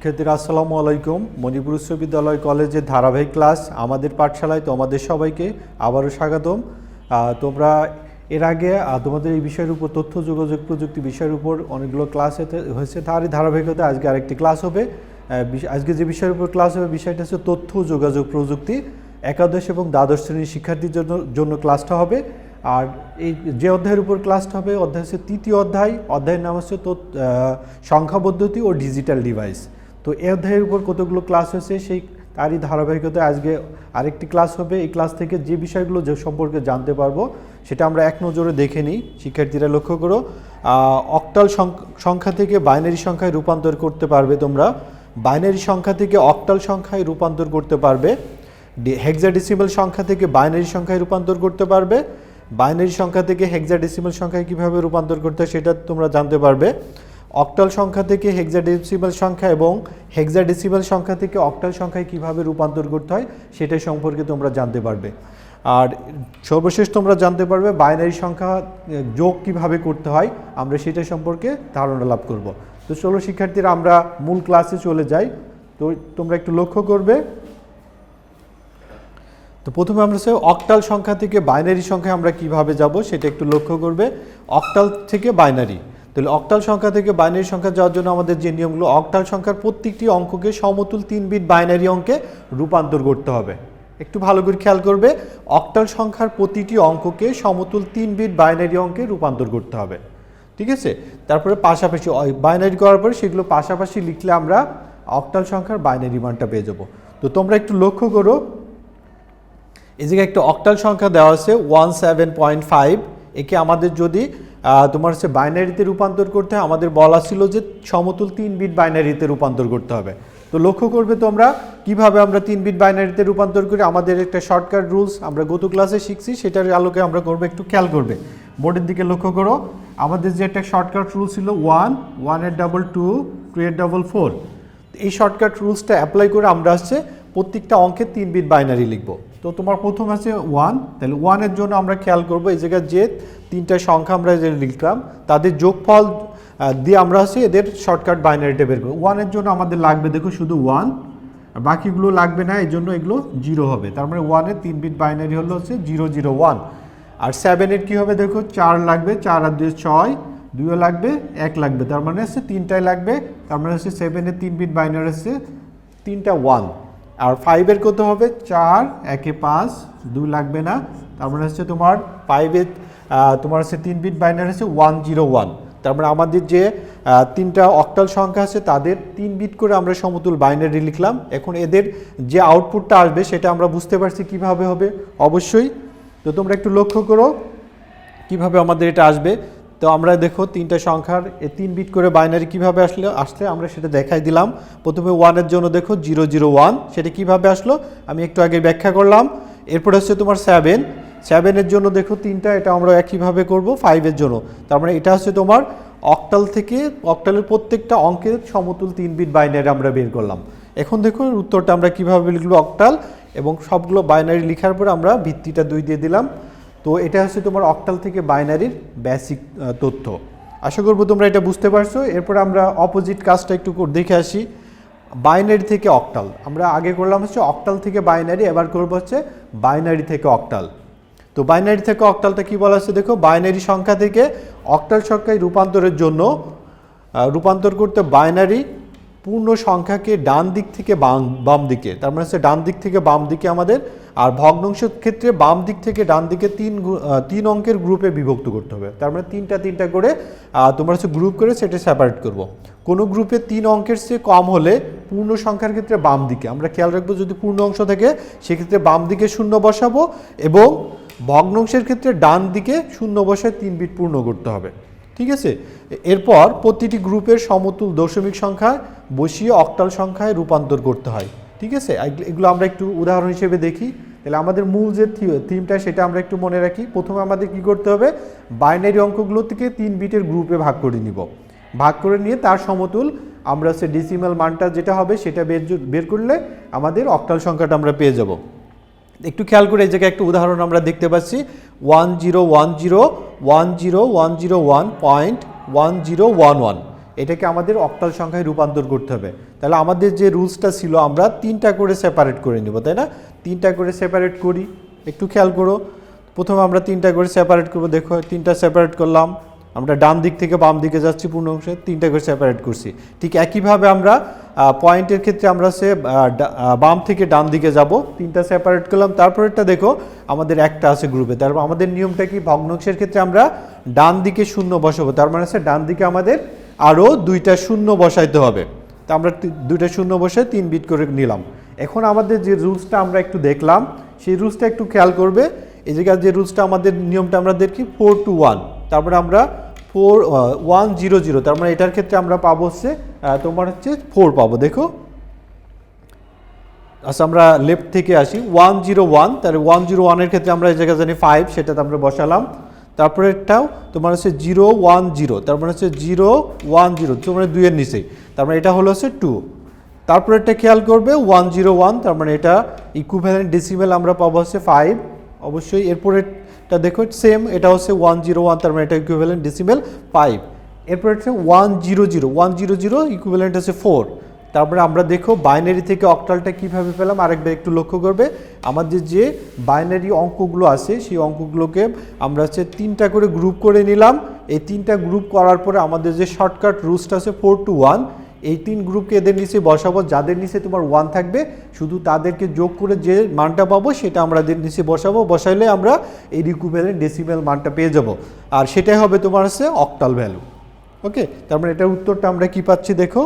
শিক্ষার্থীরা আসসালামু আলাইকুম। মণিপুর উচ্চ বিদ্যালয় কলেজের ধারাবাহিক ক্লাস আমাদের পাঠশালায় তোমাদের সবাইকে আবারও স্বাগতম। তোমরা এর আগে তোমাদের এই বিষয়ের উপর তথ্য যোগাযোগ প্রযুক্তি বিষয়ের উপর অনেকগুলো ক্লাস হয়েছে, তারই ধারাবাহিকতা আজকে আরেকটি ক্লাস হবে। আজকে যে বিষয়ের উপর ক্লাস হবে বিষয়টা হচ্ছে তথ্য যোগাযোগ প্রযুক্তি। একাদশ এবং দ্বাদশ শ্রেণীর শিক্ষার্থীর জন্য ক্লাসটা হবে। আর এই যে অধ্যায়ের উপর ক্লাসটা হবে অধ্যায় হচ্ছে তৃতীয় অধ্যায়ের নাম হচ্ছে সংখ্যা পদ্ধতি ও ডিজিটাল ডিভাইস। তো এই অধ্যায়ের উপর কতগুলো ক্লাস হয়েছে সেই তারই ধারাবাহিকতায় আজকে আরেকটি ক্লাস হবে। এই ক্লাস থেকে যে বিষয়গুলো যে সম্পর্কে জানতে পারবো সেটা আমরা এক নজরে দেখে নিই। শিক্ষার্থীরা লক্ষ্য করো, অক্টাল সংখ্যা থেকে বাইনারি সংখ্যায় রূপান্তর করতে পারবে তোমরা। বাইনারি সংখ্যা থেকে অক্টাল সংখ্যায় রূপান্তর করতে পারবে। হেক্সাডেসিমাল সংখ্যা থেকে বাইনারি সংখ্যায় রূপান্তর করতে পারবে। বাইনারি সংখ্যা থেকে হেক্সাডেসিমাল সংখ্যায় কীভাবে রূপান্তর করতে হয় সেটা তোমরা জানতে পারবে। অক্টাল সংখ্যা থেকে হেক্সাডেসিমাল সংখ্যা এবং হেক্সাডেসিমাল সংখ্যা থেকে অক্টাল সংখ্যায় কীভাবে রূপান্তর করতে হয় সেটা সম্পর্কে তোমরা জানতে পারবে। আর সর্বশেষ তোমরা জানতে পারবে বাইনারি সংখ্যা যোগ কিভাবে করতে হয়, আমরা সেটা সম্পর্কে ধারণা লাভ করব। তো চলো শিক্ষার্থীরা আমরা মূল ক্লাসে চলে যাই। তো তোমরা একটু লক্ষ্য করবে। তো প্রথমে আমরা অক্টাল সংখ্যা থেকে বাইনারি সংখ্যায় আমরা কিভাবে যাব সেটা একটু লক্ষ্য করবে। অক্টাল থেকে বাইনারি, তাহলে অক্টাল সংখ্যা থেকে বাইনারি সংখ্যা যাওয়ার জন্য আমাদের যে নিয়মগুলো, অক্টাল সংখ্যার প্রত্যেকটি অঙ্ককে সমতুল 3 বিট বাইনারি অঙ্কে রূপান্তর করতে হবে। একটু ভালো করে খেয়াল করবে, অক্টাল সংখ্যার প্রতিটি অঙ্ককে সমতুল 3 বিট বাইনারি অঙ্কে রূপান্তর করতে হবে। ঠিক আছে, তারপরে পাশাপাশি বাইনারি করার পরে সেগুলো পাশাপাশি লিখলে আমরা অক্টাল সংখ্যার বাইনারি মানটা পেয়ে যাব। তো তোমরা একটু লক্ষ্য করো, এই জায়গায় একটা অক্টাল সংখ্যা দেওয়া আছে 17.5। একে আমাদের যদি তোমার হচ্ছে বাইনারিতে রূপান্তর করতে হয়, আমাদের বলা ছিল যে সমতুল 3 বিট বাইনারিতে রূপান্তর করতে হবে। তো লক্ষ্য করবে তোমরা কিভাবে আমরা 3 বিট বাইনারিতে রূপান্তর করি। আমাদের একটা শর্টকাট রুলস আমরা গত ক্লাসে শিখছি, সেটার আলোকে আমরা করবো। একটু খেয়াল করবে, বোর্ডের দিকে লক্ষ্য করো। আমাদের যে একটা শর্টকাট রুল ছিল 1 এর ডাবল 2, 2 এর ডাবল 4। এই শর্টকাট রুলসটা অ্যাপ্লাই করে আমরা হচ্ছে প্রত্যেকটা অঙ্কে 3 বিট বাইনারি লিখবো। তো তোমার প্রথম আছে 1, তাহলে 1 এর জন্য আমরা খেয়াল করবো এই জায়গায় যে তিনটা সংখ্যা আমরা যে লিখলাম তাদের যোগফল দিয়ে আমরা হচ্ছে এদের শর্টকাট বাইনারিটা বের করবো। 1 এর জন্য আমাদের লাগবে দেখো শুধু 1, আর বাকিগুলো লাগবে না, এই জন্য এগুলো 0 হবে। তার মানে 1 এর 3 বিট বাইনারি হলো হচ্ছে 001। আর 7 এর কী হবে দেখো, 4 লাগবে, 4 আর 2 6, 2 লাগবে, 1 লাগবে, তার মানে হচ্ছে 3টাই লাগবে। তার মানে হচ্ছে 7 এর 3 বিট বাইনারি হচ্ছে 3টা 1। আর 5 এর কত হবে, 4, 1 এ 5, 2 লাগবে না, তার মানে হচ্ছে তোমার 5 এর তোমার হচ্ছে 3 বিট বাইনারি হচ্ছে 101। তার মানে আমাদের যে তিনটা অক্টাল সংখ্যা আছে তাদের 3 বিট করে আমরা সমতুল বাইনারি লিখলাম। এখন এদের যে আউটপুটটা আসবে সেটা আমরা বুঝতে পারছি কিভাবে হবে অবশ্যই। তো তোমরা একটু লক্ষ্য করো কিভাবে আমাদের এটা আসবে। তো আমরা দেখো তিনটা সংখ্যার 3 বিট করে বাইনারি কিভাবে আসলে আমরা সেটা দেখাই দিলাম। প্রথমে 1 এর জন্য দেখো 001, সেটা কিভাবে আসলো আমি একটু আগে ব্যাখ্যা করলাম। এরপর হচ্ছে তোমার 7 এর জন্য দেখো তিনটা, এটা আমরা একইভাবে করব 5 এর জন্য। তার মানে এটা হচ্ছে তোমার অক্টাল থেকে অক্টালের প্রত্যেকটা অঙ্কের সমতুল 3 বিট বাইনারি আমরা বের করলাম। এখন দেখো উত্তরটা আমরা কিভাবে লিখলো, অক্টাল এবং সবগুলো বাইনারি লেখার পর আমরা ভিত্তিটা 2 দিয়ে দিলাম। তো এটা হচ্ছে তোমার অক্টাল থেকে বাইনারির বেসিক তথ্য। আশা করবো তোমরা এটা বুঝতে পারছো। এরপর আমরা অপোজিট কাজটা একটু দেখে আসি। বাইনারি থেকে অক্টাল আমরা আগে করলাম হচ্ছে অক্টাল থেকে বাইনারি, এবার করবো হচ্ছে বাইনারি থেকে অক্টাল। তো বাইনারি থেকে অক্টালটা কি বলা আছে দেখো, বাইনারি সংখ্যা থেকে অক্টাল সংখ্যায় রূপান্তরের জন্য রূপান্তর করতে বাইনারি পূর্ণ সংখ্যাকে ডান দিক থেকে বাম দিকে, তার মানে হচ্ছে ডান দিক থেকে বাম দিকে আমাদের, আর ভগ্নাংশের ক্ষেত্রে বাম দিক থেকে ডান দিকে 3 অঙ্কের গ্রুপে বিভক্ত করতে হবে। তার মানে তিনটা করে তোমরা হচ্ছে গ্রুপ করে সেটা সেপারেট করবো। কোনো গ্রুপে 3 অঙ্কের চেয়ে কম হলে পূর্ণ সংখ্যার ক্ষেত্রে বাম দিকে আমরা খেয়াল রাখবো, যদি পূর্ণ অংশ থাকে সেক্ষেত্রে বাম দিকে 0 বসাবো এবং ভগ্নাংশের ক্ষেত্রে ডান দিকে 0 বসায় 3 বিট পূর্ণ করতে হবে। ঠিক আছে, এরপর প্রতিটি গ্রুপের সমতুল দশমিক সংখ্যা বসিয়ে অক্টাল সংখ্যায় রূপান্তর করতে হয়। ঠিক আছে, এগুলো আমরা একটু উদাহরণ হিসেবে দেখি। তাহলে আমাদের মূল যে থিমটা সেটা আমরা একটু মনে রাখি। প্রথমে আমাদের কি করতে হবে, বাইনারি অঙ্কগুলো থেকে 3 বিটের গ্রুপে ভাগ করে নিব। ভাগ করে নিয়ে তার সমতুল আমরা হচ্ছে ডেসিমাল মানটা যেটা হবে সেটা বের করলে আমাদের অক্টাল সংখ্যাটা আমরা পেয়ে যাব। একটু খেয়াল করে এই জায়গায় একটা উদাহরণ আমরা দেখতে পাচ্ছি 1010101001.1011। এটাকে আমাদের অক্টাল সংখ্যায় রূপান্তর করতে হবে। তাহলে আমাদের যে রুলসটা ছিল আমরা 3টা করে সেপারেট করে নিব, তাই না? 3টা করে সেপারেট করি, একটু খেয়াল করো। প্রথমে আমরা 3টা করে সেপারেট করব, দেখো 3টা সেপারেট করলাম, আমরা ডান দিক থেকে বাম দিকে যাচ্ছি পূর্ণ অংশে, 3টা করে সেপারেট করছি। ঠিক একইভাবে আমরা পয়েন্টের ক্ষেত্রে আমরা বাম থেকে ডান দিকে যাব, 3টা সেপারেট করলাম। তারপরেরটা দেখো আমাদের একটা আছে গ্রুপে, তারপর আমাদের নিয়মটা কি, ভগ্নাংশের ক্ষেত্রে আমরা ডান দিকে শূন্য বসাবো, তার মানে ডান দিকে আমাদের আরও 2টা শূন্য বসাইতে হবে। তা আমরা 2টা শূন্য বসে 3 বিট করে নিলাম। এখন আমাদের যে রুলসটা আমরা একটু দেখলাম, সেই রুলসটা একটু খেয়াল করবে। এই জায়গায় যে রুলসটা আমাদের নিয়মটা আমরা দেখি 4 to 1, তারপরে আমরা 1 0 0, তার মানে এটার ক্ষেত্রে আমরা পাবো হচ্ছে তোমার হচ্ছে 4 পাবো। দেখো আচ্ছা, আমরা লেফট থেকে আসি 1 0 1, তাহলে 1 0 1 এর ক্ষেত্রে আমরা এই জায়গায় জানি 5, সেটাতে আমরা বসালাম। তারপরে এটাও তোমার হচ্ছে 0 1 0, তার মানে হচ্ছে 0 1 0, তোমার 2 এর নিচেই, তার মানে এটা হলো হচ্ছে 2। তারপরে এটা খেয়াল করবে 1 0 1, তার মানে এটা ইকুইভ্যালেন্ট ডেসিমেল আমরা পাবো হচ্ছে 5 অবশ্যই। এরপরেটা দেখো সেম, এটা হচ্ছে 1 0 1, তার মানে এটা ইকুইভ্যালেন্ট ডেসিমেল 5। এরপরে হচ্ছে 1 0 0 1 0 0 ইকুইভ্যালেন্ট হচ্ছে 4। তারপরে আমরা দেখো বাইনারি থেকে অক্টালটা কিভাবে পেলাম, আরেকবার একটু লক্ষ্য করবে। আমাদের যে বাইনারি অঙ্কগুলো আছে সেই অঙ্কগুলোকে আমরা হচ্ছে 3টা করে গ্রুপ করে নিলাম। এই 3টা গ্রুপ করার পরে আমাদের যে শর্টকাট রুলসটা আছে 4 to 1, এই 3 গ্রুপকে এদের নিচে বসাবো, যাদের নিচে তোমার 1 থাকবে শুধু তাদেরকে যোগ করে যে মানটা পাবো সেটা আমরা নিচে বসাবো, বসাইলে আমরা এই ইকুইভ্যালেন্ট ডেসিমেল মানটা পেয়ে যাব, আর সেটাই হবে তোমার হচ্ছে অক্টাল ভ্যালু। ওকে, তার মানে এটার উত্তরটা আমরা কি পাচ্ছি দেখো,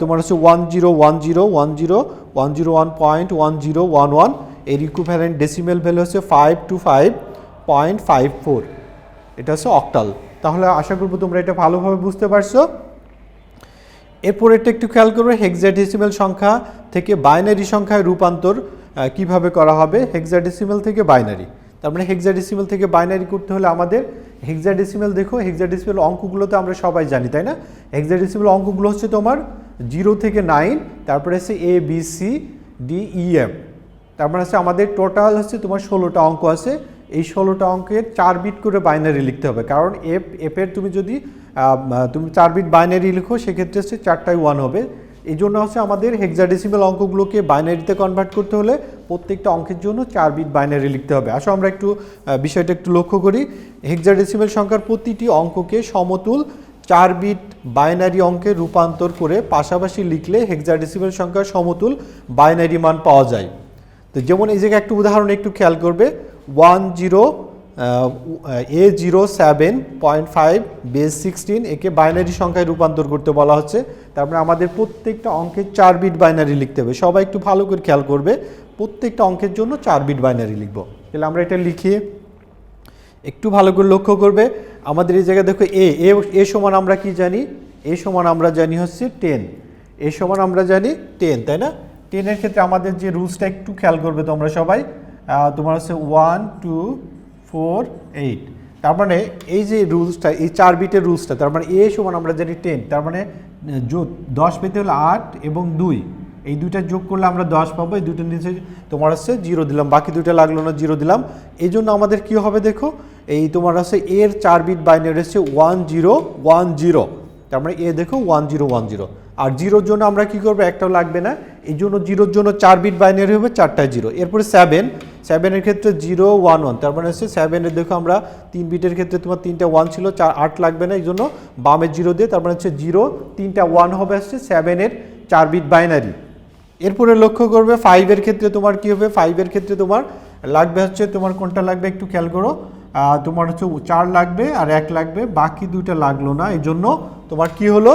তোমার হচ্ছে 1010101001.1011, এর ইকুইভ্যালেন্ট ডেসিমেল ভ্যালু হচ্ছে 525.54, এটা হচ্ছে অক্টাল। তাহলে আশা করবো তোমরা এটা ভালোভাবে বুঝতে পারছো। এরপর এটা একটু খেয়াল করবে, হেক্সাডেসিমেল সংখ্যা থেকে বাইনারি সংখ্যায় রূপান্তর কিভাবে করা হবে। হেক্সাডেসিমেল থেকে বাইনারি, তার মানে হেক্সাডেসিমেল থেকে বাইনারি করতে হলে আমাদের হেক্সাডেসিমেল, দেখো হেক্সাডেসিমেল অঙ্কগুলো তো আমরা সবাই জানি, তাই না? হেক্সাডেসিমেল অঙ্কগুলো হচ্ছে তোমার 0 থেকে 9, তারপরে হচ্ছে ABCDEF, তারপরে হচ্ছে আমাদের টোটাল হচ্ছে তোমার 16টা অঙ্ক আছে। এই 16টা অঙ্কের 4 বিট করে বাইনারি লিখতে হবে, কারণ এফের তুমি যদি 4 বিট বাইনারি লিখো সেক্ষেত্রে হচ্ছে 4টাই 1 হবে। এই জন্য হচ্ছে আমাদের হেক্সাডেসিমেল অঙ্কগুলোকে বাইনারিতে কনভার্ট করতে হলে প্রত্যেকটা অঙ্কের জন্য 4 বিট বাইনারি লিখতে হবে। আসো আমরা একটু বিষয়টা একটু লক্ষ্য করি। হেক্সাডেসিমেল সংখ্যার প্রতিটি অঙ্ককে সমতুল 4 বিট বাইনারি অঙ্কে রূপান্তর করে পাশাপাশি লিখলে হেক্সাডেসিমেল সংখ্যার সমতুল বাইনারি মান পাওয়া যায়। তো যেমন এই জায়গায় একটু উদাহরণ একটু খেয়াল করবে, A07.5 বেস 16, একে বাইনারি সংখ্যায় রূপান্তর করতে বলা হচ্ছে। তারপরে আমাদের প্রত্যেকটা অঙ্কের 4 বিট বাইনারি লিখতে হবে। সবাই একটু ভালো করে খেয়াল করবে, প্রত্যেকটা অঙ্কের জন্য 4 বিট বাইনারি লিখব। তাহলে আমরা এটা লিখি, একটু ভালো করে লক্ষ্য করবে। আমাদের এই জায়গায় দেখো এ সমান আমরা কি জানি, এ সমান আমরা জানি হচ্ছে 10, এ সমান আমরা জানি 10, তাই না? 10 এর ক্ষেত্রে আমাদের যে রুলসটা একটু খেয়াল করবে তোমরা সবাই, তোমার হচ্ছে 1 2 4 8, তার মানে এই যে রুলসটা, এই 4 বিটের রুলসটা, তার মানে এ সমান আমরা জানি 10, তার মানে 10 পেতে হলে 8 এবং 2, এই দুইটা যোগ করলে আমরা 10 পাবো। এই দুইটার নিচে তোমার হচ্ছে 0 দিলাম, বাকি দুইটা লাগলো না, 0 দিলাম। এই জন্য আমাদের কি হবে দেখো, এই তোমার হচ্ছে এর 4 বিট বাইনারি হচ্ছে 1010, তার মানে এ দেখো 1010, আর 0-র জন্য আমরা কি করবো, একটাও লাগবে না, এই জন্য 0-র জন্য 4 বিট বাইনারি হবে, 4টায় 0। এরপরে 7-এর ক্ষেত্রে 0 1 1, তার মানে হচ্ছে 7-এর দেখো আমরা 3 বিটের ক্ষেত্রে তোমার 3টা 1 ছিল, 8 লাগবে না, এই জন্য বামের 0 দিয়ে, তার মানে হচ্ছে 0 3টা 1 হবে হচ্ছে 7-এর 4 বিট বাইনারি। এরপরে লক্ষ্য করবে 5-এর ক্ষেত্রে তোমার কি হবে, 5-এর ক্ষেত্রে তোমার লাগবে হচ্ছে, তোমার কোনটা লাগবে একটু খেয়াল করো, তোমার হচ্ছে 4 লাগবে আর 1 লাগবে, বাকি দুইটা লাগলো না, এই জন্য তোমার কি হলো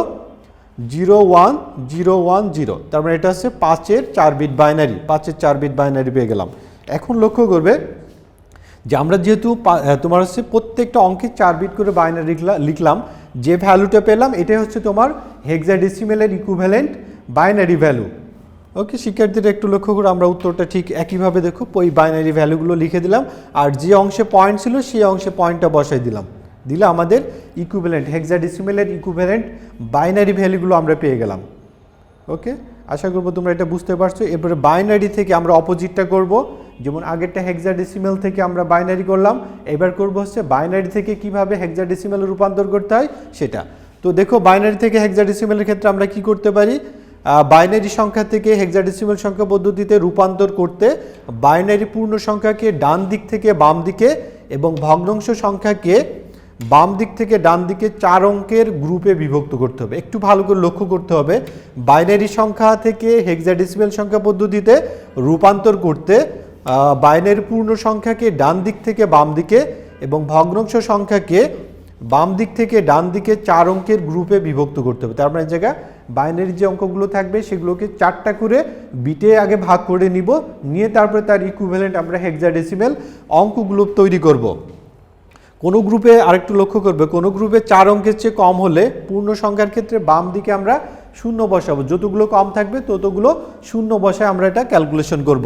0 1 0 1 0, তার মানে এটা হচ্ছে 5-এর 4 বিট বাইনারি, 5-এর 4 বিট বাইনারি পেয়ে গেলাম। এখন লক্ষ্য করবে যে আমরা যেহেতু তোমার হচ্ছে প্রত্যেকটা অঙ্কে 4 বিট করে বাইনারি লিখলাম, যে ভ্যালুটা পেলাম এটাই হচ্ছে তোমার হেক্সাডেসিমেলের ইকুইভ্যালেন্ট বাইনারি ভ্যালু। ওকে শিক্ষার্থীরা একটু লক্ষ্য করে আমরা উত্তরটা ঠিক একইভাবে দেখো, ওই বাইনারি ভ্যালুগুলো লিখে দিলাম, আর যে অংশে পয়েন্ট ছিল সেই অংশে পয়েন্টটা বসাই দিলাম, দিলে আমাদের ইকুইভ্যালেন্ট হেক্সাডেসিমেলের ইকুইভ্যালেন্ট বাইনারি ভ্যালুগুলো আমরা পেয়ে গেলাম। ওকে, আশা করবো তোমরা এটা বুঝতে পারছো। এরপরে বাইনারি থেকে আমরা অপোজিটটা করব, যেমন আগেরটা হেক্সাডেসিমেল থেকে আমরা বাইনারি করলাম, এবার করব হচ্ছে বাইনারি থেকে কিভাবে হেক্সাডেসিমেলে রূপান্তর করতে হয় সেটা। তো দেখো বাইনারি থেকে হেক্সাডেসিমেলের ক্ষেত্রে আমরা কি করতে পারি, বাইনারি সংখ্যা থেকে হেক্সাডেসিমাল সংখ্যা পদ্ধতিতে রূপান্তর করতে বাইনারি পূর্ণ সংখ্যাকে ডান দিক থেকে বাম দিকে এবং ভগ্নাংশ সংখ্যাকে বাম দিক থেকে ডান দিকে 4 অঙ্কের গ্রুপে বিভক্ত করতে হবে। একটু ভালো করে লক্ষ্য করতে হবে, বাইনারি সংখ্যা থেকে হেক্সাডেসিমাল সংখ্যা পদ্ধতিতে রূপান্তর করতে বাইনারি পূর্ণ সংখ্যাকে ডান দিক থেকে বাম দিকে এবং ভগ্নাংশ সংখ্যাকে বাম দিক থেকে ডান দিকে 4 অঙ্কের গ্রুপে বিভক্ত করতে হবে। তার মানে জায়গা বাইনারি যে অঙ্কগুলো থাকবে সেগুলোকে 4টা করে বিটে আগে ভাগ করে নিয়ে তারপরে তার ইকুইভ্যালেন্ট আমরা হেক্সাডেসিমাল অঙ্কগুলো তৈরি করব। কোনো গ্রুপে আরেকটু লক্ষ্য করবে, কোনো গ্রুপে 4 অঙ্কের চেয়ে কম হলে পূর্ণ সংখ্যার ক্ষেত্রে বাম দিকে আমরা শূন্য বসাবো, যতগুলো কম থাকবে ততগুলো শূন্য বসায় আমরা এটা ক্যালকুলেশন করব।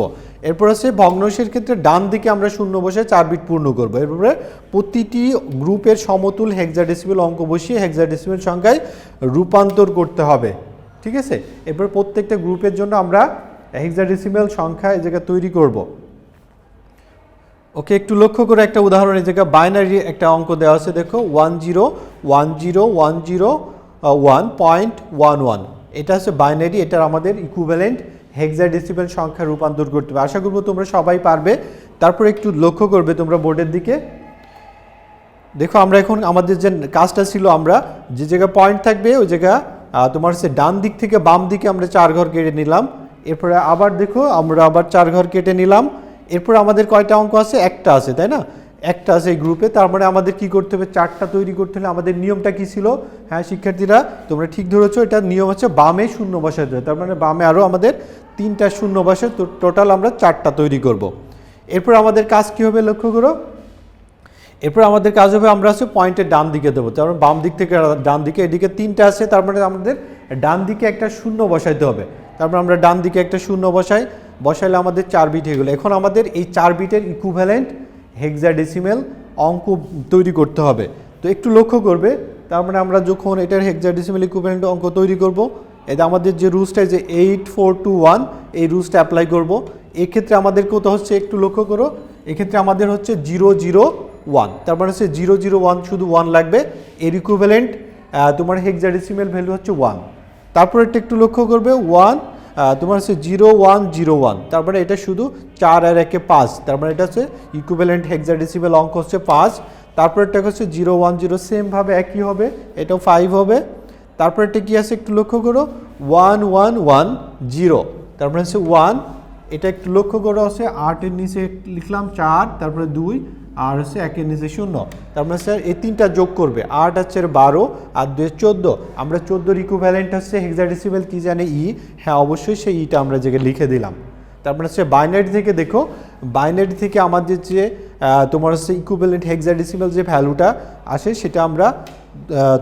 এরপর আছে ভগ্নাংশের ক্ষেত্রে ডান দিকে আমরা শূন্য বসায় 4 বিট পূর্ণ করব। এরপরে প্রতিটি গ্রুপের সমতুল হেক্সাডেসিমাল অঙ্ক বসিয়ে হেক্সাডেসিমাল সংখ্যায় রূপান্তর করতে হবে। ঠিক আছে, এরপর প্রত্যেকটা গ্রুপের জন্য আমরা হেক্সাডেসিমাল সংখ্যা এই জায়গায় তৈরি করব। ওকে, একটু লক্ষ্য করে একটা উদাহরণ, এই জায়গায় বাইনারি একটা অঙ্ক দেওয়া আছে, দেখো 10101001.11, এটা হচ্ছে বাইনারি, এটার আমাদের ইকুইভ্যালেন্ট হেক্সাডেসিমাল সংখ্যা রূপান্তর করতে হবে। আশা করব তোমরা সবাই পারবে। তারপর একটু লক্ষ্য করবে তোমরা বোর্ডের দিকে, দেখো আমরা এখন আমাদের যে কাজটা ছিল, আমরা যে জায়গায় পয়েন্ট থাকবে ওই জায়গা তোমার হচ্ছে ডান দিক থেকে বাম দিকে আমরা 4 ঘর কেটে নিলাম। এরপরে আবার দেখো আমরা আবার 4 ঘর কেটে নিলাম। এরপর আমাদের কয়টা অঙ্ক আছে? একটা আছে, তাই না? একটা আছে এই গ্রুপে। তার মানে আমাদের কি করতে হবে? 4টা তৈরি করতে হলে আমাদের নিয়মটা কি ছিল? হ্যাঁ শিক্ষার্থীরা, তোমরা ঠিক ধরেছো, এটা নিয়ম হচ্ছে বামে শূন্য বসাতে হবে। তার মানে বামে আরও আমাদের 3টা শূন্য বসে, তো টোটাল আমরা 4টা তৈরি করব। এরপর আমাদের কাজ কি হবে লক্ষ্য করো, এরপর আমাদের কাজ হবে আমরা হচ্ছে পয়েন্টের ডান দিকে দেবো। তার মানে বাম দিক থেকে ডান দিকে, এদিকে 3টা আছে, তার মানে আমাদের ডান দিকে একটা শূন্য বসাইতে হবে। তারপর আমরা ডান দিকে একটা শূন্য বসাইলে আমাদের 4 বিট হয়ে গেলো। এখন আমাদের এই 4 বিটের ইকুইভ্যালেন্ট হেক্সাডেসিমাল অঙ্ক তৈরি করতে হবে। তো একটু লক্ষ্য করবে, তার মানে আমরা যখন এটার হেক্সাডেসিমাল ইকুইভ্যালেন্ট অঙ্ক তৈরি করব, এটা আমাদের যে রুলসটা যে 8421, এই রুলসটা অ্যাপ্লাই করব। এক্ষেত্রে আমাদের কত হচ্ছে একটু লক্ষ্য করো, এক্ষেত্রে আমাদের হচ্ছে 001, তার মানে হচ্ছে 001 শুধু 1 লাগবে। এর ইকুইভ্যালেন্ট তোমার হেক্সাডেসিমাল ভ্যালু হচ্ছে 1। তারপর এটা একটু লক্ষ্য করবে 1 তোমার হচ্ছে 0101, তারপরে এটা শুধু 4 আর 1 5, তার মানে এটা হচ্ছে ইকুইভ্যালেন্ট হেক্সাডেসিমাল অঙ্ক হচ্ছে 5। তারপর এটা হচ্ছে 010, সেমভাবে একই হবে, এটাও 5 হবে। তারপর এটা কি আছে একটু লক্ষ্য করো 1110, তারপরে হচ্ছে 1, এটা একটু লক্ষ্য করো হচ্ছে 8-এর নিচে লিখলাম 4, তারপরে 2 আর হচ্ছে 1-এর নিচে 0, তার মানে স্যার এই 3টা যোগ করবে, 8 হচ্ছে 12 আর 2 14। আমরা 14-র ইকুইভ্যালেন্ট হচ্ছে হেক্সাডেসিমাল কি জানে? হ্যাঁ অবশ্যই সেই ইটা আমরা জায়গায় লিখে দিলাম। তারপরে হচ্ছে বাইনারি থেকে দেখো, বাইনারি থেকে আমাদের যে তোমার হচ্ছে ইকুইভ্যালেন্ট হেক্সাডেসিমাল যে ভ্যালুটা আসে সেটা আমরা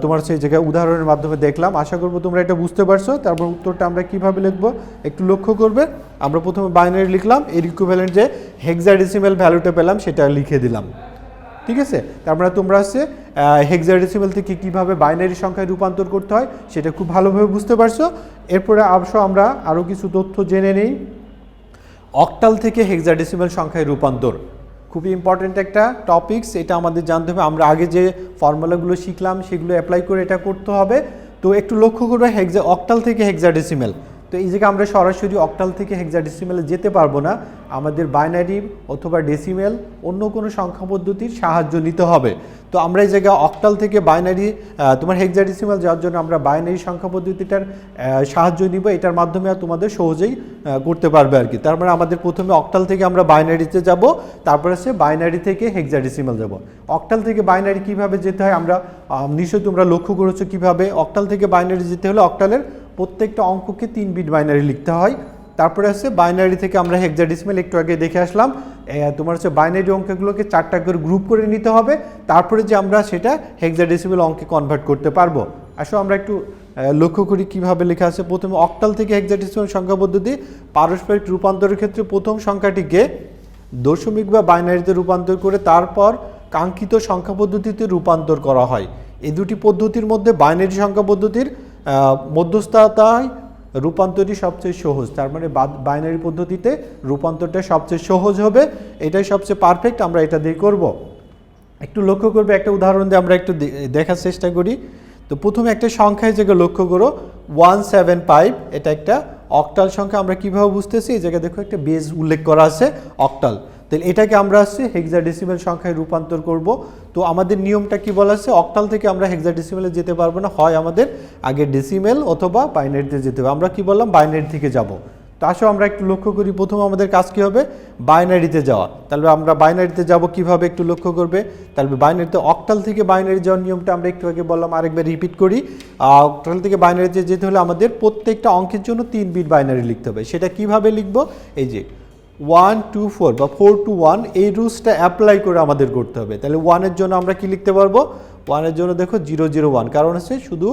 তোমার সেই জায়গায় উদাহরণের মাধ্যমে দেখলাম। আশা করব তোমরা এটা বুঝতে পারছো। তারপর উত্তরটা আমরা কিভাবে লিখবো একটু লক্ষ্য করবে, আমরা প্রথমে বাইনারি লিখলাম, এর ইকুইভ্যালেন্ট যে হেক্সাডেসিমাল ভ্যালুটা পেলাম সেটা লিখে দিলাম। ঠিক আছে, তারপরে তোমরা হচ্ছে হেক্সাডেসিমাল থেকে কীভাবে বাইনারি সংখ্যায় রূপান্তর করতে হয় সেটা খুব ভালোভাবে বুঝতে পারছো। এরপরে আমরা আরও কিছু তথ্য জেনে নেই। অক্টাল থেকে হেক্সাডেসিমাল সংখ্যায় রূপান্তর খুবই ইম্পর্ট্যান্ট একটা টপিকস, এটা আমাদের জানতে হবে। আমরা আগে যে ফর্মুলাগুলো শিখলাম সেগুলো অ্যাপ্লাই করে এটা করতে হবে। তো একটু লক্ষ্য করবে অক্টাল থেকে হেক্সাডেসিমাল, তো এই জায়গায় আমরা সরাসরি অক্টাল থেকে হেক্সাডেসিমালে যেতে পারবো না, আমাদের বাইনারি অথবা ডেসিমেল অন্য কোনো সংখ্যা পদ্ধতির সাহায্য নিতে হবে। তো আমরা এই জায়গায় অক্টাল থেকে বাইনারি তোমার হেক্সাডেসিমাল যাওয়ার জন্য আমরা বাইনারি সংখ্যা পদ্ধতিটার সাহায্য নিব, এটার মাধ্যমে তোমাদের সহজেই করতে পারবে আর কি। তার মানে আমাদের প্রথমে অক্টাল থেকে আমরা বাইনারিতে যাব, তারপরে সে বাইনারি থেকে হেক্সাডেসিমাল যাব। অক্টাল থেকে বাইনারি কিভাবে যেতে হয় আমরা নিশ্চয়ই তোমরা লক্ষ্য করেছো কিভাবে। অক্টাল থেকে বাইনারি যেতে হলে অক্টালের প্রত্যেকটা অঙ্ককে 3 বিট বাইনারি লিখতে হয়। তারপরে আছে বাইনারি থেকে আমরা হেক্সাডেসিমাল একটু আগে দেখে আসলাম, তোমার হচ্ছে বাইনারি অঙ্কগুলোকে 4টা করে গ্রুপ করে নিতে হবে, তারপরে যে আমরা সেটা হেক্সাডেসিমাল অঙ্কে কনভার্ট করতে পারবো। আসলে আমরা একটু লক্ষ্য করি কিভাবে লেখা আছে। প্রথমে অক্টাল থেকে হেক্সাডেসিমাল সংখ্যা পদ্ধতি পারস্পরিক রূপান্তরের ক্ষেত্রে প্রথম সংখ্যাটিকে দশমিক বা বাইনারিতে রূপান্তর করে তারপর কাঙ্ক্ষিত সংখ্যা পদ্ধতিতে রূপান্তর করা হয়। এই দুটি পদ্ধতির মধ্যে বাইনারি সংখ্যা পদ্ধতির মধ্যস্থতায় রূপান্তরই সবচেয়ে সহজ, তার মানে বাইনারি পদ্ধতিতে রূপান্তরটা সবচেয়ে সহজ হবে, এটাই সবচেয়ে পারফেক্ট, আমরা এটা দিয়ে করব। একটু লক্ষ্য করবে একটা উদাহরণ দিয়ে আমরা একটু দেখার চেষ্টা করি। তো প্রথমে একটা সংখ্যা এই জায়গায় লক্ষ্য করো 175, এটা একটা অক্টাল সংখ্যা। আমরা কিভাবে বুঝতেছি, এই জায়গায় দেখো একটা বেজ উল্লেখ করা আছে অক্টাল, তাহলে এটাকে আমরা আসছে হেক্সাডেসিমেল সংখ্যায় রূপান্তর করব। তো আমাদের নিয়মটা কি বলা আছে, অক্টাল থেকে আমরা হেক্সাডেসিমেলে যেতে পারবো না, হয় আমাদের আগে ডেসিমেল অথবা বাইনারিতে যেতে হবে। আমরা কি বললাম, বাইনারি থেকে যাব। তো আসো আমরা একটু লক্ষ্য করি, প্রথম আমাদের কাজ কি হবে, বাইনারিতে যাওয়া। তাহলে আমরা বাইনারিতে যাব কিভাবে একটু লক্ষ্য করবে। তাহলে বাইনারিতে অক্টাল থেকে বাইনারি যাওয়ার নিয়মটা আমরা একটু আগে বললাম, আরেকবার রিপিট করি। অক্টাল থেকে বাইনারিতে যেতে হলে আমাদের প্রত্যেকটা অঙ্কের জন্য 3 বিট বাইনারি লিখতে হবে। সেটা কিভাবে লিখবো, এই যে 1 2 4 বা 4 to 1 এই রুলসটা অ্যাপ্লাই করে আমাদের করতে হবে। তাহলে 1-এর জন্য আমরা কি লিখতে পারবো, 1-এর জন্য দেখো 001, কারণ হচ্ছে শুধু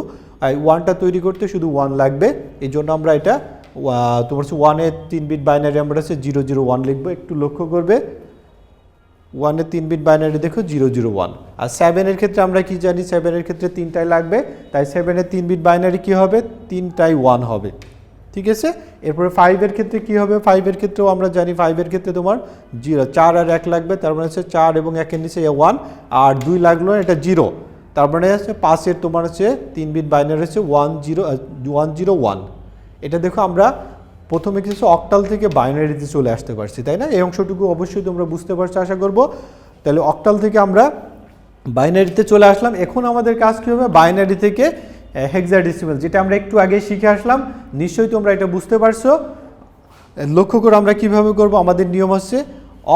1টা তৈরি করতে শুধু 1 লাগবে, এই জন্য আমরা এটা তোমার হচ্ছে 1-এর 3 বিট বাইনারি আমরা হচ্ছে 001 লিখবো। একটু লক্ষ্য করবে 1-এর 3 বিট বাইনারি দেখো 001। আর 7-এর ক্ষেত্রে আমরা কি জানি, 7-এর ক্ষেত্রে 3টাই লাগবে, তাই 7-এর 3 বিট বাইনারি কি হবে, 3টাই 1 হবে, ঠিক আছে। এরপরে 5-এর ক্ষেত্রে কি হবে, 5-এর ক্ষেত্রেও আমরা জানি 5-এর ক্ষেত্রে তোমার 0, 4 আর 1 লাগবে, তার মানে হচ্ছে 4 এবং 1-এর নিচে 1, আর 2 লাগলো এটা 0, তার মানে হচ্ছে 5-এর তোমার হচ্ছে 3 বিট বাইনারি হচ্ছে 101। এটা দেখো আমরা প্রথমে কিছু অক্টাল থেকে বাইনারিতে চলে আসতে পারছি, তাই না। এই অংশটুকু অবশ্যই তোমরা বুঝতে পারছো আশা করব। তাহলে অক্টাল থেকে আমরা বাইনারিতে চলে আসলাম। এখন আমাদের কাজ কী হবে, বাইনারি থেকে হেক্সাডেসিমেল, যেটা আমরা একটু আগে শিখে আসলাম, নিশ্চয়ই তোমরা এটা বুঝতে পারছো। লক্ষ্য করে আমরা কিভাবে করব, আমাদের নিয়ম হচ্ছে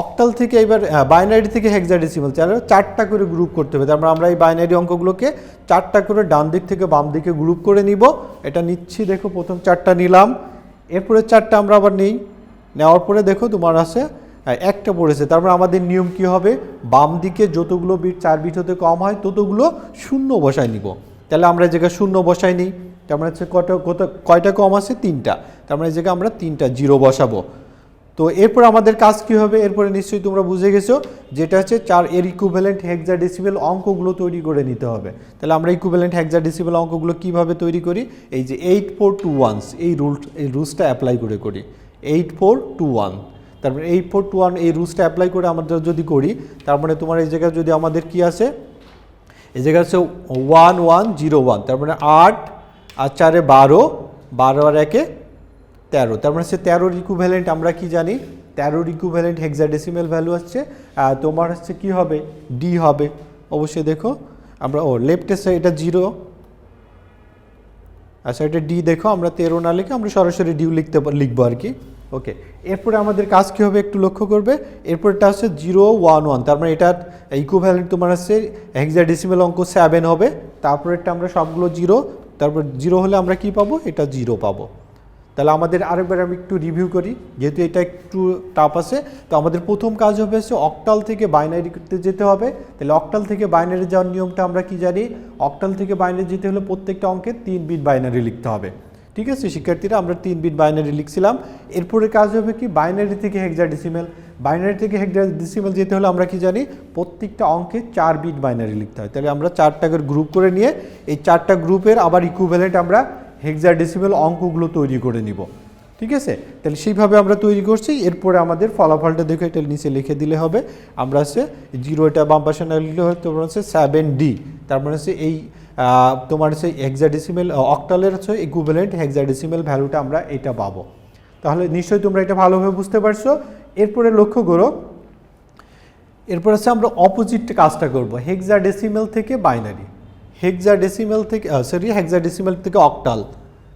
অক্টাল থেকে এবার বাইনারি থেকে হেক্সাডেসিমেল তাহলে 4টা করে গ্রুপ করতে হবে। তারপর আমরা এই বাইনারি অঙ্কগুলোকে 4টা করে ডান দিক থেকে বাম দিকে গ্রুপ করে নিব। এটা নিচ্ছি, দেখো প্রথম 4টা নিলাম, এরপরে 4টা আমরা আবার নিই, নেওয়ার পরে দেখো তোমার আছে একটা পড়েছে। তারপর আমাদের নিয়ম কি হবে, বাম দিকে যতগুলো বিট 4 বিট হতে কম হয় ততগুলো শূন্য বসায় নিব। তাহলে আমরা এই জায়গায় শূন্য বসাই নিই, তার মানে হচ্ছে কয়টা কম আছে, 3টা, তার মানে এই জায়গায় আমরা 3টা 0 বসাবো। তো এরপর আমাদের কাজ কি হবে, এরপরে নিশ্চয়ই তোমরা বুঝে গেছো, যেটা হচ্ছে 4 এর ইকুইভ্যালেন্ট হেক্সাডেসিমেল অঙ্কগুলো তৈরি করে নিতে হবে। তাহলে আমরা ইকুইভ্যালেন্ট হেক্সাডেসিমেল অঙ্কগুলো কিভাবে তৈরি করি, এই যে 8421 এই রুলসটা অ্যাপ্লাই করে করি, 8421। তারপরে 8421 এই রুলসটা অ্যাপ্লাই করে আমাদের যদি করি, তার মানে তোমার এই জায়গায় যদি আমাদের কি আছে, এই জায়গায় হচ্ছে 1101, তার মানে 8 আর 4-এ 12, 12 আর 1-এ 13, তার মানে হচ্ছে 13-র ইকুইভ্যালেন্ট আমরা কি জানি, 13-র ইকুইভ্যালেন্ট হেক্সাডেসিমেল ভ্যালু হচ্ছে তোমার হচ্ছে কি হবে, ডি হবে। অবশ্যই দেখো আমরা লেফটে এটা 0, আচ্ছা এটা ডি, দেখো আমরা 13 না লিখে আমরা সরাসরি ডিউ লিখবো আর কি। ওকে, এরপরে আমাদের কাজ কী হবে একটু লক্ষ্য করবে, এরপরটা হচ্ছে 011, তার মানে এটার ইকুইভ্যালেন্ট তোমার হচ্ছে হেক্সাডেসিমেল অঙ্ক 7 হবে। তারপরেরটা আমরা সবগুলো 0, তারপর 0 হলে আমরা কি পাবো, এটা 0 পাবো। তাহলে আমাদের আরেকবার আমি একটু রিভিউ করি, যেহেতু এটা একটু টাফ আছে। তো আমাদের প্রথম কাজ হবে হচ্ছে অক্টাল থেকে বাইনারিতে যেতে হবে। তাহলে অক্টাল থেকে বাইনারি যাওয়ার নিয়মটা আমরা কি জানি, অক্টাল থেকে বাইনারি যেতে হলে প্রত্যেকটা অঙ্কে 3 বিট বাইনারি লিখতে হবে, ঠিক আছে শিক্ষার্থীরা, আমরা 3 বিট বাইনারি লিখছিলাম। এরপরে কাজ হবে কি, বাইনারি থেকে হেক্সাডেসিমেল, বাইনারি থেকে হেক্সাডেসিমেল যেতে হলে আমরা কি জানি, প্রত্যেকটা অঙ্কে 4 বিট বাইনারি লিখতে হয়। তাহলে আমরা 4টা গ্রুপ করে নিয়ে এই 4টা গ্রুপের আবার ইকুইভ্যালেন্ট আমরা হেক্সাডেসিমেল অঙ্কগুলো তৈরি করে নিব, ঠিক আছে। তাহলে সেইভাবে আমরা তৈরি করছি। এরপরে আমাদের ফলাফলটা দেখে এটা নিচে লিখে দিলে হবে, আমরা হচ্ছে 0 এটা বাম পাশে না লিখলে হয় তোমার হচ্ছে 7D, তার মানে হচ্ছে এই তোমার হচ্ছে হেক্সাডেসিমেল অক্টালের হচ্ছে ইকুইভ্যালেন্ট হেক্সাডেসিমেল ভ্যালুটা আমরা এটা পাবো। তাহলে নিশ্চয়ই তোমরা এটা ভালোভাবে বুঝতে পারছো। এরপরে লক্ষ্য করো, এরপর হচ্ছে আমরা অপোজিট কাজটা করব, হেক্সাডেসিমেল থেকে বাইনারি, হেক্সাডেসিমেল থেকে অক্টাল।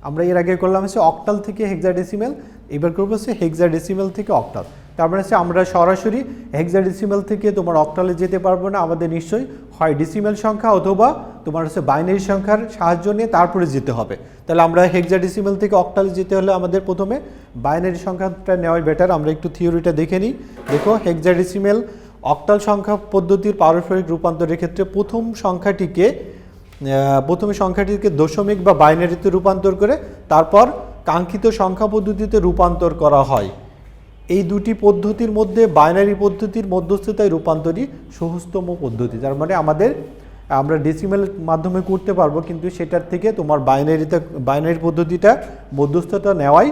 আমরা এর আগে করলাম হচ্ছে অক্টাল থেকে হেক্সাডেসিমেল, এবার করবো হচ্ছে হেক্সাডেসিমেল থেকে অক্টাল। তার মানে হচ্ছে আমরা সরাসরি হেক্সাডেসিমেল থেকে তোমার অক্টালে যেতে পারবো না, আমাদের নিশ্চয়ই হয় ডেসিমেল সংখ্যা অথবা তোমার হচ্ছে বাইনারি সংখ্যার সাহায্য নিয়ে তারপরে যেতে হবে। তাহলে আমরা হেক্সাডেসিমেল থেকে অক্টালে যেতে হলে আমাদের প্রথমে বাইনারি সংখ্যাটা নেওয়াই বেটার। আমরা একটু থিওরিটা দেখে নিই। দেখো হেক্সাডেসিমেল অক্টাল সংখ্যা পদ্ধতির পারস্পরিক রূপান্তরের ক্ষেত্রে প্রথমে সংখ্যাটিকে দশমিক বা বাইনারিতে রূপান্তর করে তারপর কাঙ্ক্ষিত সংখ্যা পদ্ধতিতে রূপান্তর করা হয়। এই দুটি পদ্ধতির মধ্যে বাইনারি পদ্ধতির মধ্যস্থতায় রূপান্তরই সহজতম পদ্ধতি। তার মানে আমরা ডেসিমেল মাধ্যমে করতে পারবো, কিন্তু সেটার থেকে তোমার বাইনারি পদ্ধতিটা মধ্যস্থতা নেওয়াই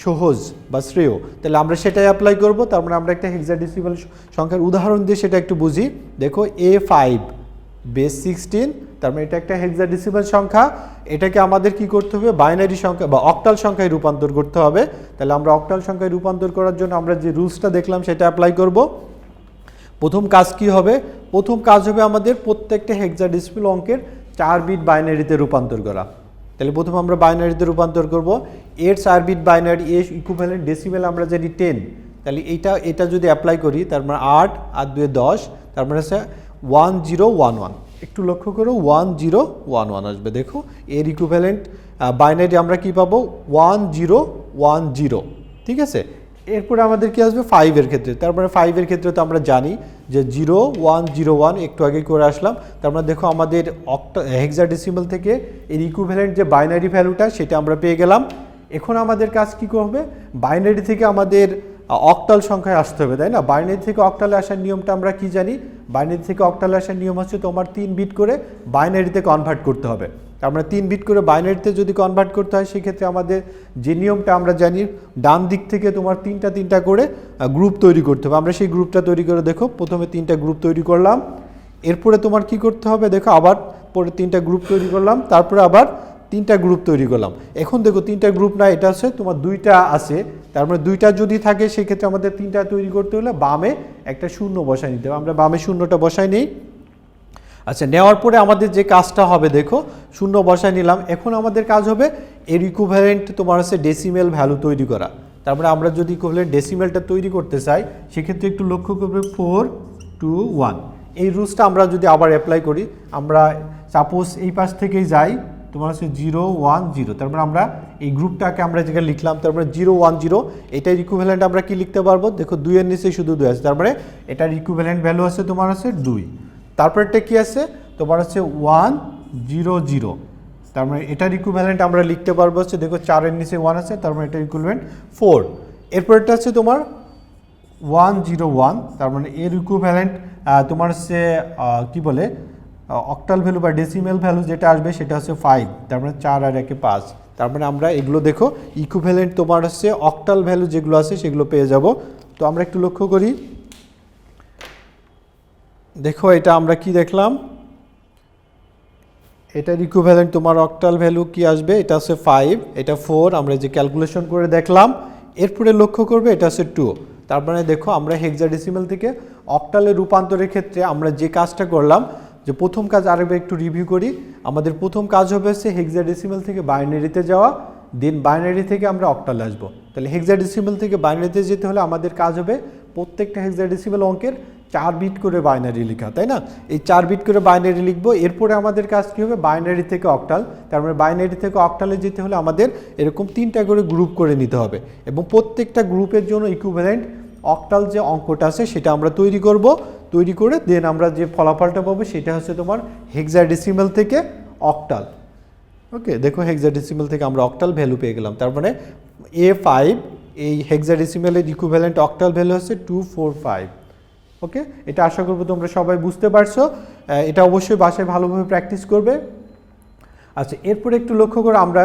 সহজ বা শ্রেয়। তাহলে আমরা সেটাই অ্যাপ্লাই করব। তার মানে আমরা একটা হেক্সাডেসিমেল সংখ্যার উদাহরণ দিয়ে সেটা একটু বুঝি। দেখো A5, বেস 16, তার মানে এটা একটা হেক্সাডেসিমাল সংখ্যা। এটাকে আমাদের কি করতে হবে, বাইনারি সংখ্যা বা অক্টাল সংখ্যায় রূপান্তর করতে হবে। তাহলে আমরা অক্টাল সংখ্যায় রূপান্তর করার জন্য আমরা যে রুলসটা দেখলাম সেটা অ্যাপ্লাই করব। প্রথম কাজ কি হবে, প্রথম কাজ হবে আমাদের প্রত্যেকটা হেক্সাডেসিমাল অঙ্কের 4 বিট বাইনারিতে রূপান্তর করা। তাহলে প্রথম আমরা বাইনারিতে রূপান্তর করব। এর 4 বিট বাইনারি এর ইকুইভ্যালেন্ট ডেসিমেল আমরা জানি 10। তাহলে এটা যদি অ্যাপ্লাই করি, তার মানে 8 আর 2 10, তার মানে হচ্ছে 1011। একটু লক্ষ্য করো, 1011 আসবে। দেখো এর ইকুইভ্যালেন্ট বাইনারি আমরা কি পাবো, 1010। ঠিক আছে, এরপরে আমাদের কি আসবে 5 এর ক্ষেত্রে। তার মানে 5 এর ক্ষেত্রে তো আমরা জানি যে 0101, একটু আগে করে আসলাম। তার মানে দেখো আমাদের হেক্সাডেসিমাল থেকে এর ইকুইভ্যালেন্ট যে বাইনারি ভ্যালুটা সেটা আমরা পেয়ে গেলাম। এখন আমাদের কাজ কি করবে, বাইনারি থেকে আমাদের অক্টাল সংখ্যায় আসতে হবে, তাই না? বাইনারি থেকে অক্টালে আসার নিয়মটা আমরা কি জানি, বাইনারি থেকে অক্টালে আসার নিয়ম হচ্ছে তোমার 3 বিট করে বাইনারিতে কনভার্ট করতে হবে। তার মানে 3 বিট করে বাইনারিতে যদি কনভার্ট করতে হয়, সেক্ষেত্রে আমাদের যে নিয়মটা আমরা জানি, ডান দিক থেকে তোমার তিনটা করে গ্রুপ তৈরি করতে হবে। আমরা সেই গ্রুপটা তৈরি করে দেখো, প্রথমে 3টা গ্রুপ তৈরি করলাম। এরপরে তোমার কি করতে হবে, দেখো আবার পরে 3টা গ্রুপ তৈরি করলাম, তারপরে আবার 3টা গ্রুপ তৈরি করলাম। এখন দেখো 3টা গ্রুপ না, এটা আছে তোমার 2টা আছে। তার মানে 2টা যদি থাকে সেক্ষেত্রে আমাদের 3টা তৈরি করতে হলে বামে একটা শূন্য বসাই নিতে হবে। আমরা বামে শূন্যটা বসাই নিই। আচ্ছা, নেওয়ার পরে আমাদের যে কাজটা হবে, দেখো শূন্য বসায় নিলাম। এখন আমাদের কাজ হবে এর ইকুইভ্যালেন্ট তোমার হচ্ছে ডেসিমেল ভ্যালু তৈরি করা। তারপরে আমরা যদি ইকুইভ্যালেন্ট ডেসিমেলটা তৈরি করতে চাই, সেক্ষেত্রে একটু লক্ষ্য করবে 4 2 1। এই রুলসটা আমরা যদি আবার অ্যাপ্লাই করি, আমরা সাপোজ এই পাশ থেকেই যাই, তোমার হচ্ছে 0 1 0। তারপরে আমরা এই গ্রুপটাকে আমরা যেখানে লিখলাম, তারপরে 0 1 0, এটার ইকুইভ্যালেন্ট আমরা কি লিখতে পারবো, দেখো 2 এর নিচে শুধু 2 আছে, তারপরে এটার ইকুইভ্যালেন্ট ভ্যালু আছে তোমার হচ্ছে 2। তারপরটা কি আছে তোমার হচ্ছে 1 0 0। তার মানে এটার ইকুইভ্যালেন্ট আমরা লিখতে পারবো হচ্ছে, দেখো 4 এর নিচে 1 আছে, তার মানে এটার ইকুইভ্যালেন্ট 4। এরপরটা হচ্ছে তোমার 1 0 1। তার মানে এর ইকুইভ্যালেন্ট তোমার হচ্ছে কি বলে, অক্টাল ভ্যালু বা ডেসিমেল ভ্যালু যেটা আসবে সেটা হচ্ছে 5। তার মানে 4 আর 1 5। তার মানে আমরা এগুলো দেখো ইকুইভ্যালেন্ট তোমার হচ্ছে অক্টাল ভ্যালু যেগুলো আছে সেগুলো পেয়ে যাব। তো আমরা একটু লক্ষ্য করি, দেখো এটা আমরা কি দেখলাম, এটার ইকুইভ্যালেন্ট তোমার অক্টাল ভ্যালু কি আসবে, এটা হচ্ছে 5, এটা 4, আমরা যে ক্যালকুলেশন করে দেখলাম। এরপরে লক্ষ্য করবে এটা হচ্ছে 2। তার মানে দেখো আমরা হেক্সাডেসিমাল থেকে অক্টালে রূপান্তরের ক্ষেত্রে আমরা যে কাজটা করলাম, যে প্রথম কাজ আরেকবার একটু রিভিউ করি। আমাদের প্রথম কাজ হবে হচ্ছে হেক্সাডেসিমাল থেকে বাইনারিতে যাওয়া, দেন বাইনারি থেকে আমরা অক্টালে আসবো। তাহলে হেক্সাডেসিমাল থেকে বাইনারিতে যেতে হলে আমাদের কাজ হবে প্রত্যেকটা হেক্সাডেসিমাল অঙ্কের 4 বিট করে বাইনারি লেখা, তাই না? এই 4 বিট করে বাইনারি লিখবো। এরপরে আমাদের কাজ কী হবে, বাইনারি থেকে অক্টাল। তার মানে বাইনারি থেকে অক্টালে যেতে হলে আমাদের এরকম 3টা করে গ্রুপ করে নিতে হবে, এবং প্রত্যেকটা গ্রুপের জন্য ইকুইভ্যালেন্ট অক্টাল যে অঙ্কটা আছে সেটা আমরা তৈরি করব। তৈরি করে দেন আমরা যে ফলাফলটা পাবো সেটা হচ্ছে তোমার হেক্সাডেসিমাল থেকে অক্টাল। ওকে, দেখো হেক্সাডেসিমাল থেকে আমরা অক্টাল ভ্যালু পেয়ে গেলাম। তার মানে A5 এই হেক্সাডেসিমালের ইকুইভ্যালেন্ট অক্টাল ভ্যালু হচ্ছে 245। ওকে, এটা আশা করবো তোমরা সবাই বুঝতে পারছো। এটা অবশ্যই বাসায় ভালোভাবে প্র্যাকটিস করবে। আচ্ছা, এরপরে একটু লক্ষ্য করে আমরা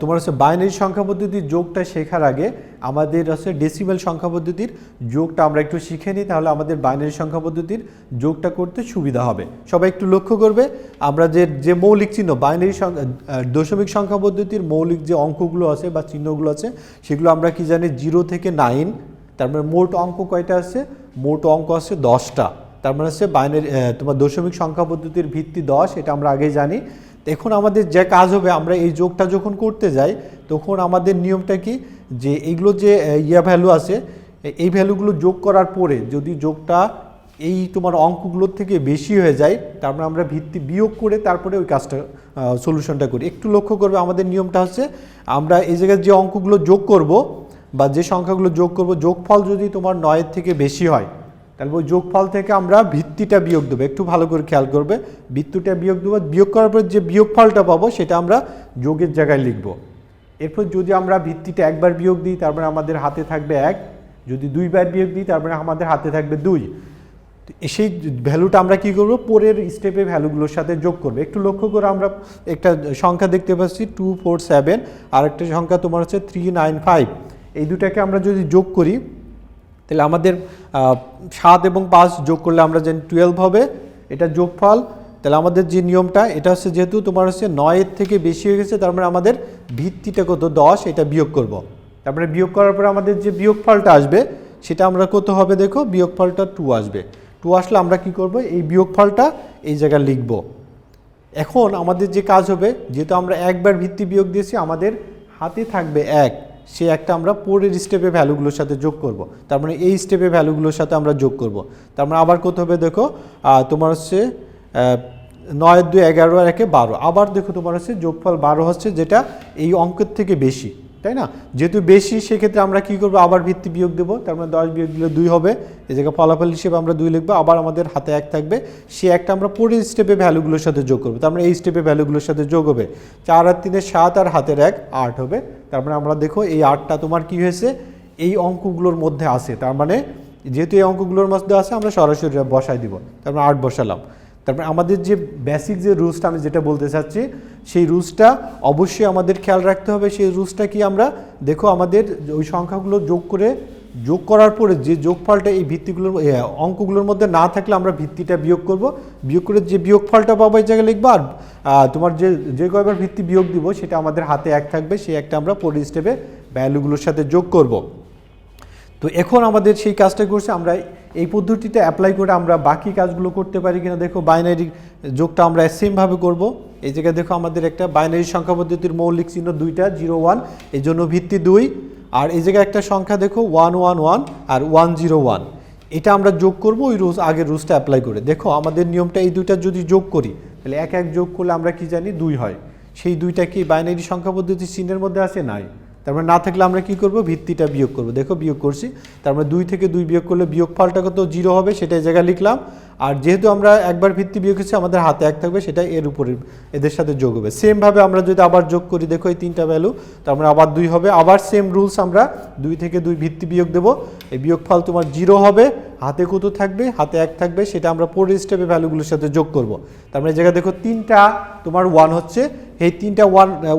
তোমার হচ্ছে বাইনারি সংখ্যা পদ্ধতির যোগটা শেখার আগে আমাদের হচ্ছে ডেসিমেল সংখ্যা পদ্ধতির যোগটা আমরা একটু শিখে নিই, তাহলে আমাদের বাইনারি সংখ্যা পদ্ধতির যোগটা করতে সুবিধা হবে। সবাই একটু লক্ষ্য করবে, আমরা যে মৌলিক চিহ্ন বাইনারি সংখ্যা দশমিক সংখ্যা পদ্ধতির মৌলিক যে অঙ্কগুলো আছে বা চিহ্নগুলো আছে সেগুলো আমরা কি জানি 0 থেকে 9। তার মানে মোট অঙ্ক কয়টা আছে, মোট অঙ্ক আছে 10টা। তার মানে হচ্ছে বাইনারি তোমার দশমিক সংখ্যা পদ্ধতির ভিত্তি 10, এটা আমরা আগেই জানি। এখন আমাদের যে কাজ হবে, আমরা এই যোগটা যখন করতে যাই তখন আমাদের নিয়মটা কি, যে এইগুলো যে ভ্যালু আছে এই ভ্যালুগুলো যোগ করার পরে যদি যোগটা এই তোমার অঙ্কগুলোর থেকে বেশি হয়ে যায়, তারপরে আমরা ভিত্তি বিয়োগ করে তারপরে ওই কাজটা সলিউশনটা করি। একটু লক্ষ্য করবে আমাদের নিয়মটা হচ্ছে, আমরা এই জায়গায় যে অঙ্কগুলো যোগ করব বা যে সংখ্যাগুলো যোগ করব, যোগফল যদি তোমার 9-এর থেকে বেশি হয় তাহলে ওই যোগফল থেকে আমরা ভিত্তিটা বিয়োগ দেবো। একটু ভালো করে খেয়াল করবে, ভিত্তিটা বিয়োগ দেবো, বিয়োগ করার পর যে বিয়োগফলটা পাবো সেটা আমরা যোগের জায়গায় লিখব। এরপর যদি আমরা ভিত্তিটা একবার বিয়োগ দিই তারপরে আমাদের হাতে থাকবে 1, যদি 2বার বিয়োগ দিই তারপরে আমাদের হাতে থাকবে 2। সেই ভ্যালুটা আমরা কি করব, পরের স্টেপে ভ্যালুগুলোর সাথে যোগ করব। একটু লক্ষ্য করে আমরা একটা সংখ্যা দেখতে পাচ্ছি 247, আর একটা সংখ্যা তোমার হচ্ছে 395। এই দুটাকে আমরা যদি যোগ করি তাহলে আমাদের 7 এবং 5 যোগ করলে আমরা জানি 12 হবে, এটা যোগফল। তাহলে আমাদের যে নিয়মটা এটা হচ্ছে যেহেতু তোমার হচ্ছে 9 থেকে বেশি হয়ে গেছে, তার মানে আমাদের ভিত্তিটা কত 10, এটা বিয়োগ করব। তারপরে বিয়োগ করার পরে আমাদের যে বিয়োগফলটা আসবে সেটা আমরা কত হবে দেখো, বিয়োগফলটা 2 আসবে। 2 আসলে আমরা কি করব, এই বিয়োগফলটা এই জায়গায় লিখব। এখন আমাদের যে কাজ হবে, যেহেতু আমরা একবার ভিত্তি বিয়োগ দিয়েছি, আমাদের হাতে থাকবে 1, সে একটা আমরা পরের স্টেপে ভ্যালুগুলোর সাথে যোগ করব। তার মানে এই স্টেপে ভ্যালুগুলোর সাথে আমরা যোগ করব। তার মানে আবার কত হবে দেখো, তোমার হচ্ছে 9 2 11 আর 1 12, আবার দেখো তোমার হচ্ছে যোগফল 12 হচ্ছে, যেটা এই অঙ্কের থেকে বেশি, তাই না? যেহেতু বেশি সেক্ষেত্রে আমরা কি করব, আবার ভিত্তি বিয়োগ দেবো। তার মানে 10 বিয়োগ দিলে 2 হবে, এই জায়গায় ফলাফল হিসেবে আমরা 2 লিখবো। আবার আমাদের হাতে 1 থাকবে, সে একটা আমরা পরের স্টেপে ভ্যালুগুলোর সাথে যোগ করবো। তার মানে এই স্টেপে ভ্যালুগুলোর সাথে যোগ হবে, 4 আর 3 7 আর হাতের 1 8 হবে। তার মানে আমরা দেখো এই 8টা তোমার কি হয়েছে, এই অঙ্কগুলোর মধ্যে আছে। তার মানে যেহেতু এই অঙ্কগুলোর মধ্যে আছে, আমরা সরাসরি বসাই দিব। তার মানে 8 বসালাম। তারপরে আমাদের যে বেসিক যে রুলসটা আমি যেটা বলতে চাচ্ছি, সেই রুলসটা অবশ্যই আমাদের খেয়াল রাখতে হবে। সেই রুলসটা কি, আমরা দেখো আমাদের ওই সংখ্যাগুলো যোগ করার পরে যে যোগফলটা এই ভিত্তিগুলোর অঙ্কগুলোর মধ্যে না থাকলে আমরা ভিত্তিটা বিয়োগ করব। বিয়োগ করে যে বিয়োগফলটা পাবো এই জায়গায় লিখবো। আর তোমার যে কয়বার ভিত্তি বিয়োগ দিব সেটা আমাদের হাতে 1 থাকবে, সেই একটা আমরা পরের স্টেপে ভ্যালুগুলোর সাথে যোগ করব। তো এখন আমাদের সেই কাজটা করছে, আমরা এই পদ্ধতিটা অ্যাপ্লাই করে আমরা বাকি কাজগুলো করতে পারি কিনা দেখো। বাইনারি যোগটা আমরা সেমভাবে করব। এই জায়গায় দেখো আমাদের একটা বাইনারি সংখ্যা পদ্ধতির মৌলিক চিহ্ন 2টা 0 1, এই জন্য ভিত্তি 2। আর এই জায়গায় একটা সংখ্যা দেখো 1 1 1 আর 1 0 1, এটা আমরা যোগ করব ওই আগের রুলসটা অ্যাপ্লাই করে। দেখো আমাদের নিয়মটা এই দুইটা যদি যোগ করি, তাহলে 1 1 যোগ করলে আমরা কি জানি 2 হয়। সেই 2টা কি বাইনারি সংখ্যা পদ্ধতির চিহ্নের মধ্যে আছে? নাই। তার মানে না থাকলে আমরা কি করব, ভিত্তিটা বিয়োগ করব। দেখো বিয়োগ করছি, তার মানে 2 থেকে 2 বিয়োগ করলে বিয়োগফলটা কত 0 হবে, সেটা এই জায়গায় লিখলাম। আর যেহেতু আমরা একবার ভিত্তি বিয়োগ করেছি, আমাদের হাতে 1 থাকবে, সেটা এর উপরে এদের সাথে যোগ হবে। সেমভাবে আমরা যদি আবার যোগ করি, দেখো এই 3টা ভ্যালু, তার মানে আবার 2 হবে। আবার সেম রুলস, আমরা 2 থেকে 2 ভিত্তি বিয়োগ দেব, এই বিয়োগফল তোমার 0 হবে। হাতে কত থাকবে, হাতে 1 থাকবে, সেটা আমরা পরের স্টেপে ভ্যালুগুলোর সাথে যোগ করব। তার মানে এই জায়গায় দেখো 3টা তোমার 1 হচ্ছে, এই 3টা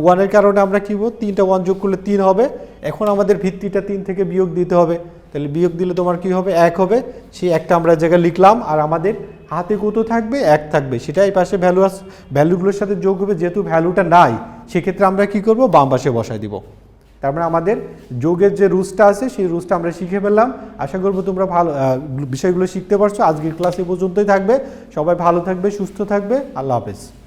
1 এর কারণে আমরা কি বলবো, 3টা 1 যোগ করলে 3 হবে। এখন আমাদের ভিত্তিটা 3 থেকে বিয়োগ দিতে হবে, তাহলে বিয়োগ দিলে তোমার কি হবে, 1 হবে। সেই একটা আমরা জায়গায় লিখলাম। আর আমাদের হাতে কত থাকবে, 1 থাকবে, সেটা এই পাশে ভ্যালুগুলোর সাথে যোগ হবে। যেহেতু ভ্যালুটা নাই, সেক্ষেত্রে আমরা কি করব, বাম পাশে বসাই দিব। তার মানে আমাদের যোগের যে রুলসটা আছে সেই রুলসটা আমরা শিখে ফেললাম। আশা করব তোমরা ভালো বিষয়গুলো শিখতে পারছো। আজকের ক্লাস এ পর্যন্তই থাকবে। সবাই ভালো থাকবে, সুস্থ থাকবে। আল্লাহ হাফেজ।